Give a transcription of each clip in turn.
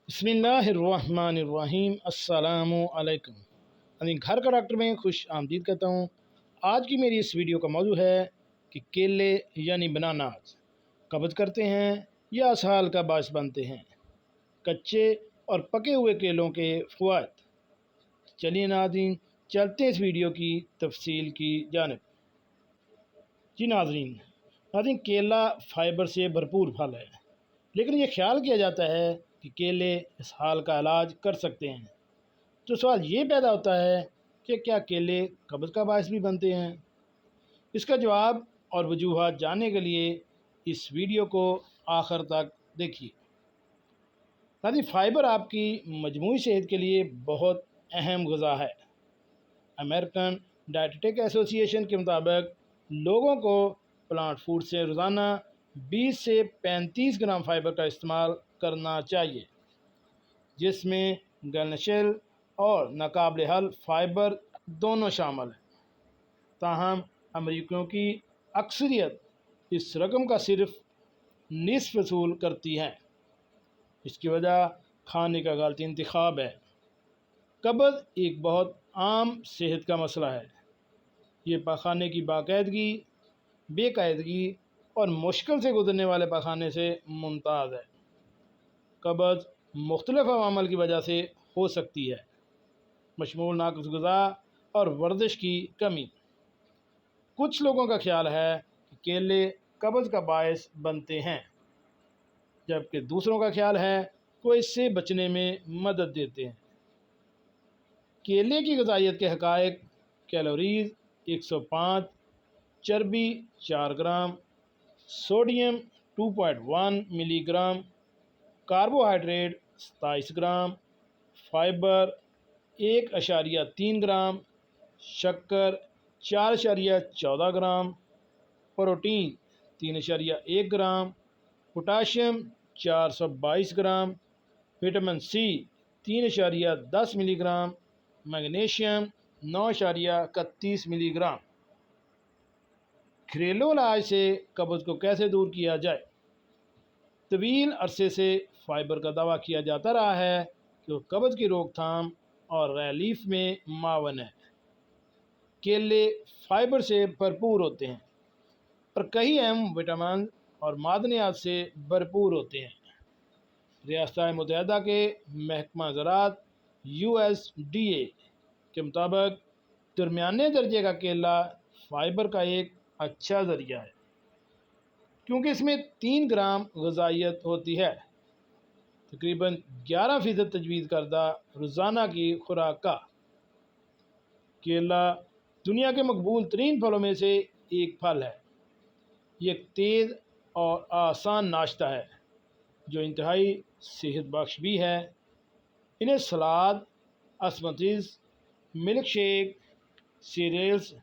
بسم اللہ الرحمن الرحیم السلام علیکم۔ گھر کا ڈاکٹر میں خوش آمدید کہتا ہوں۔ آج کی میری اس ویڈیو کا موضوع ہے کہ کیلے یعنی بناناز قبض کرتے ہیں یا اسہال کا باعث بنتے ہیں، کچے اور پکے ہوئے کیلوں کے فوائد۔ چلیے ناظرین، چلتے ہیں اس ویڈیو کی تفصیل کی جانب۔ ناظرین، کیلا فائبر سے بھرپور پھل ہے، لیکن یہ خیال کیا جاتا ہے کہ کیلے اسہال کا علاج کر سکتے ہیں۔ تو سوال یہ پیدا ہوتا ہے کہ کیا کیلے قبض کا باعث بھی بنتے ہیں؟ اس کا جواب اور وجوہات جاننے کے لیے اس ویڈیو کو آخر تک دیکھیے۔ فائبر آپ کی مجموعی صحت کے لیے بہت اہم غذا ہے۔ امریکن ڈائٹیٹک ایسوسی ایشن کے مطابق لوگوں کو پلانٹ فوڈ سے روزانہ 20 سے 35 گرام فائبر کا استعمال کرنا چاہیے، جس میں گلنشل اور ناقابل حل فائبر دونوں شامل ہیں۔ تاہم امریکیوں کی اکثریت اس رقم کا صرف نصف وصول کرتی ہے۔ اس کی وجہ کھانے کا غلط انتخاب ہے۔ قبض ایک بہت عام صحت کا مسئلہ ہے۔ یہ پاخانے کی بے قاعدگی اور مشکل سے گزرنے والے پاخانے سے ممتاز ہے۔ قبض مختلف عوامل کی وجہ سے ہو سکتی ہے، بشمول ناقص غذا اور ورزش کی کمی۔ کچھ لوگوں کا خیال ہے کہ کیلے قبض کا باعث بنتے ہیں، جبکہ دوسروں کا خیال ہے کہ وہ اس سے بچنے میں مدد دیتے ہیں۔ کیلے کی غذائیت کے حقائق: کیلوریز 105، چربی 4 gram, sodium 2.1 milligram, carbohydrate 27 gram, fibre 1.3 gram, شکر 4.14 gram, protein 3.1 gram, potassium 422 gram, vitamin C 3.10 ملی گرام، میگنیشیم 9.31 ملی گرام۔ گھریلو علاج سے قبض کو کیسے دور کیا جائے؟ طویل عرصے سے فائبر کا دعویٰ کیا جاتا رہا ہے کہ وہ قبض کی روک تھام اور ریلیف میں معاون ہے۔ کیلے فائبر سے بھرپور ہوتے ہیں اور کئی اہم وٹامن اور معدنیات سے بھرپور ہوتے ہیں۔ ریاستہائے متحدہ کے محکمہ زراعت USDA کے مطابق درمیانے درجے کا کیلا فائبر کا ایک اچھا ذریعہ ہے، کیونکہ اس میں 3 گرام غذائیت ہوتی ہے، تقریباً 11% تجویز کردہ روزانہ کی خوراک کا۔ کیلا دنیا کے مقبول ترین پھلوں میں سے ایک پھل ہے۔ یہ ایک تیز اور آسان ناشتہ ہے جو انتہائی صحت بخش بھی ہے۔ انہیں salad, smoothies, milk shake, cereals,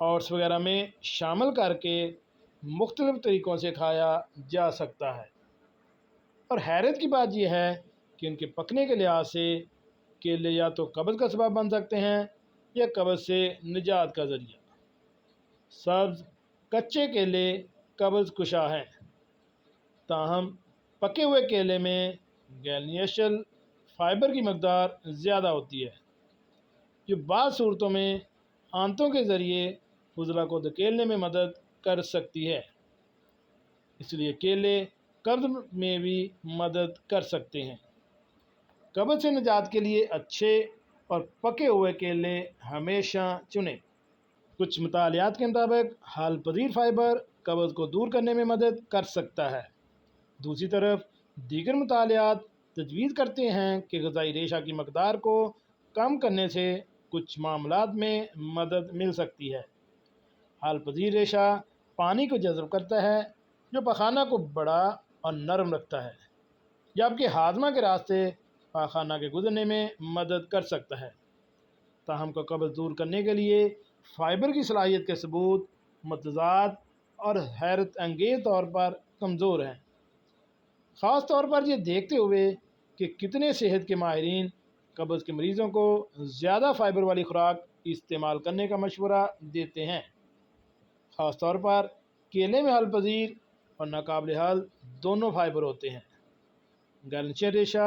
oats وغیرہ میں شامل کر کے مختلف طریقوں سے کھایا جا سکتا ہے۔ اور حیرت کی بات یہ ہے کہ ان کے پکنے کے لحاظ سے کیلے یا تو قبض کا سبب بن سکتے ہیں یا قبض سے نجات کا ذریعہ۔ سبز کچے کیلے قبض کشا ہیں، تاہم پکے ہوئے کیلے میں گلنشل فائبر کی مقدار زیادہ ہوتی ہے، جو بعض صورتوں میں آنتوں کے ذریعے فضلہ کو دھکیلنے میں مدد کر سکتی ہے۔ اس لیے کیلے قبض میں بھی مدد کر سکتے ہیں۔ قبض سے نجات کے لیے اچھے اور پکے ہوئے کیلے ہمیشہ چنیں۔ کچھ مطالعات کے مطابق حل پذیر فائبر قبض کو دور کرنے میں مدد کر سکتا ہے۔ دوسری طرف دیگر مطالعات تجویز کرتے ہیں کہ غذائی ریشہ کی مقدار کو کم کرنے سے کچھ معاملات میں مدد مل سکتی ہے۔ حل پذیر ریشہ پانی کو جذب کرتا ہے، جو پاخانہ کو بڑا اور نرم رکھتا ہے، یہ آپ کے ہاضمہ کے راستے پاخانہ کے گزرنے میں مدد کر سکتا ہے۔ تاہم کو قبض دور کرنے کے لیے فائبر کی صلاحیت کے ثبوت متضاد اور حیرت انگیز طور پر کمزور ہیں، خاص طور پر یہ دیکھتے ہوئے کہ کتنے صحت کے ماہرین قبض کے مریضوں کو زیادہ فائبر والی خوراک استعمال کرنے کا مشورہ دیتے ہیں۔ خاص طور پر کیلے میں حل پذیر اور ناقابل حل دونوں فائبر ہوتے ہیں۔ گلنشل ریشہ